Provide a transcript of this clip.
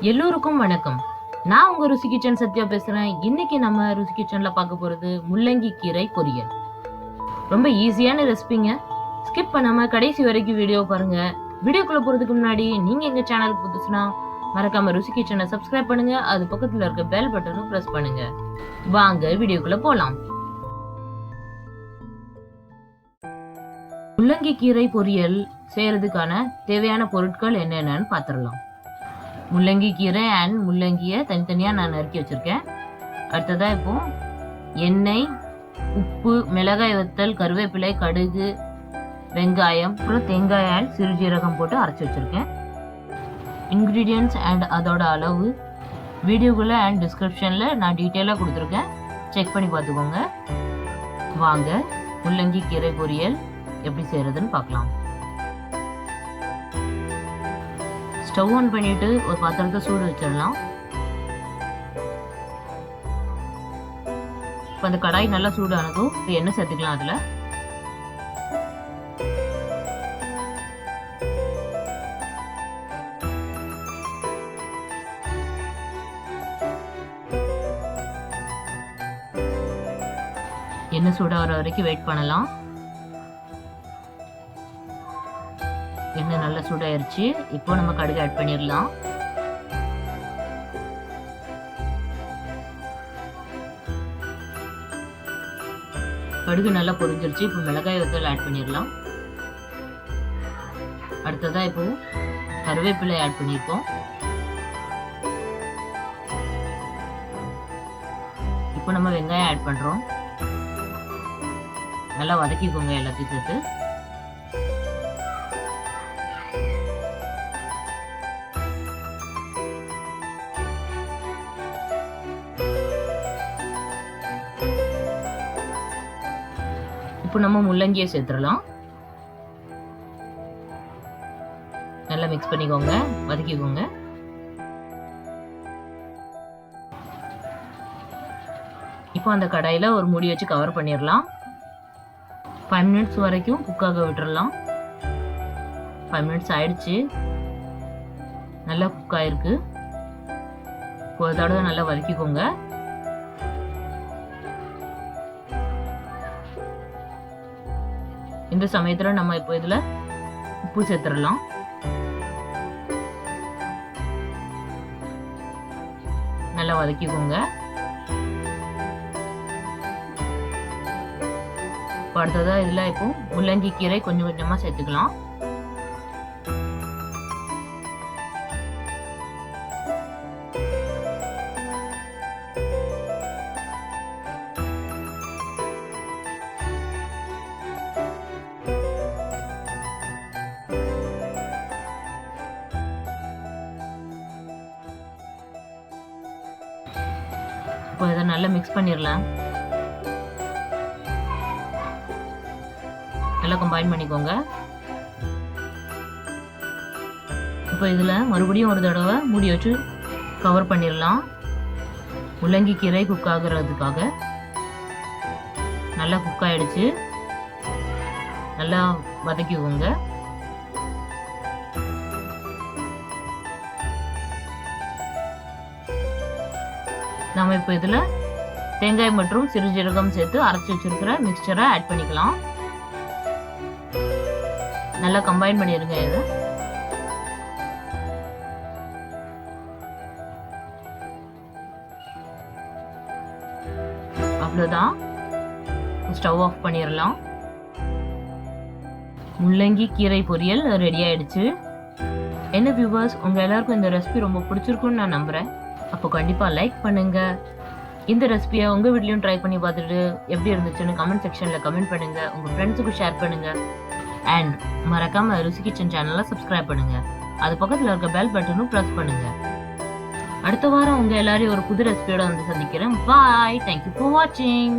எல்லோருக்கும் வணக்கம். நான் உங்க ருசி கிச்சன் சத்யா பேசுறேன். இன்னைக்கு நம்ம ருசி கிச்சன்ல பார்க்க போறது முள்ளங்கி கீரை பொரியல். ரொம்ப ஈஸியான ரெசிபிங்க. ஸ்கிப் பண்ணாம கடைசி வரைக்கும் வீடியோ பாருங்க. வீடியோக்குள்ள போறதுக்கு முன்னாடி நீங்க எங்க சேனலுக்கு புதுசுனா மறக்காம ருசி கிச்சனை சப்ஸ்கிரைப் பண்ணுங்க. அது பக்கத்துல இருக்க பெல் பட்டனும் பிரஸ் பண்ணுங்க. வாங்க வீடியோக்குள்ள போலாம். முள்ளங்கி கீரை பொரியல் செய்யறதுக்கான தேவையான பொருட்கள் என்னென்னு பார்த்துடலாம். முள்ளங்கி கீரை அண்ட் முள்ளங்கியை தனித்தனியாக நான் நறுக்கி வச்சுருக்கேன். அடுத்ததாக இப்போ எண்ணெய், உப்பு, மிளகாய் வத்தல், கருவேப்பிலை, கடுகு, வெங்காயம், அப்புறம் தேங்காய் அண்ட் சிறுஜீரகம் போட்டு அரைச்சி வச்சுருக்கேன். இன்க்ரீடியன்ட்ஸ் அண்ட் அதோட அளவு வீடியோக்குள்ளே அண்ட் டிஸ்கிரிப்ஷனில் நான் டீட்டெயிலாக கொடுத்துருக்கேன். செக் பண்ணி பார்த்துக்கோங்க. வாங்க முள்ளங்கி கீரை பொரியல் எப்படி செய்கிறதுன்னு பார்க்கலாம். ஸ்டவ் ஆன் பண்ணிட்டு ஒரு பாத்திரத்தை சூடு வச்சிடலாம். இப்போ அந்த கடாய் நல்லா சூடானதும் எண்ணெய் சேர்த்துக்கலாம். அதில் எண்ணெய் சூடாகிற வரைக்கும் வெயிட் பண்ணலாம். எண்ணெய் நல்லா சூடாயிருச்சு. இப்போ நம்ம கடுகு ஆட் பண்ணிடலாம். கடுகு நல்லா பொரிஞ்சிருச்சு. இப்போ மிளகாய் வத்தல் ஆட் பண்ணிடலாம். அடுத்ததா இப்போ கருவேப்பிலை ஆட் பண்ணிருக்கோம். இப்போ நம்ம வெங்காயம் ஆட் பண்றோம். நல்லா வதக்கிக்கோங்க எல்லாத்தையும் சேர்த்து. இப்போ நம்ம முள்ளங்கியை சேர்த்துடலாம். நல்லா மிக்ஸ் பண்ணிக்கோங்க, வதக்கிக்கோங்க. இப்போ அந்த கடாயில ஒரு மூடி வச்சு கவர் பண்ணிடலாம். 5 மினிட்ஸ் வரைக்கும் குக்காக விட்டுறலாம். 5 மினிட்ஸ் ஆயிடுச்சு. நல்லா குக் ஆயிருக்கு. ஒரு தடவை நல்லா வதக்கிக்கோங்க. இந்த சமயத்துல நம்ம இப்போ இதுல உப்பு சேர்த்துடலாம். நல்லா வதக்கிக்கோங்க. அடுத்ததா இதுல இப்போ முள்ளங்கி கீரை கொஞ்சம் கொஞ்சமா சேர்த்துக்கலாம். இப்போ இதை நல்லா மிக்ஸ் பண்ணிடலாம். நல்லா கம்பைன் பண்ணிக்கோங்க. இப்போ இதில் மறுபடியும் ஒரு தடவை மூடி வச்சு கவர் பண்ணிடலாம். முள்ளங்கி கீரை குக் ஆகுறதுக்காக. நல்லா குக் ஆயிடுச்சு. நல்லா வதக்கிக்கோங்க. நம்ம இப்போ இதில் தேங்காய் மற்றும் சிறுஜீரகம் சேர்த்து அரைச்சி வச்சிருக்கிற மிக்சரை ஆட் பண்ணிக்கலாம். நல்லா கம்பைன் பண்ணிடுங்க. இது அவ்வளோதான். ஸ்டவ் ஆஃப் பண்ணிடலாம். முள்ளங்கி கீரை பொரியல் ரெடி ஆயிடுச்சு. என்ன வியூவர்ஸ், உங்க எல்லாருக்கும் இந்த ரெசிபி ரொம்ப பிடிச்சிருக்குன்னு நான் நம்புறேன். அப்போ கண்டிப்பாக லைக் பண்ணுங்க. இந்த ரெசிபியை உங்கள் வீட்லையும் ட்ரை பண்ணி பார்த்துட்டு எப்படி இருந்துச்சுன்னு கமெண்ட் செக்ஷனில் கமெண்ட் பண்ணுங்க. உங்கள் ஃப்ரெண்ட்ஸுக்கு ஷேர் பண்ணுங்க. அண்ட் மறக்காம ருசி கிச்சன் சேனலை சப்ஸ்கிரைப் பண்ணுங்க. அது பக்கத்தில் இருக்க பெல் பட்டனும் ப்ரெஸ் பண்ணுங்க. அடுத்த வாரம் உங்கள் எல்லாரையும் ஒரு புது ரெசிபியோட வந்து சந்திக்கிறேன். பாய். தேங்க்யூ ஃபார் வாட்சிங்.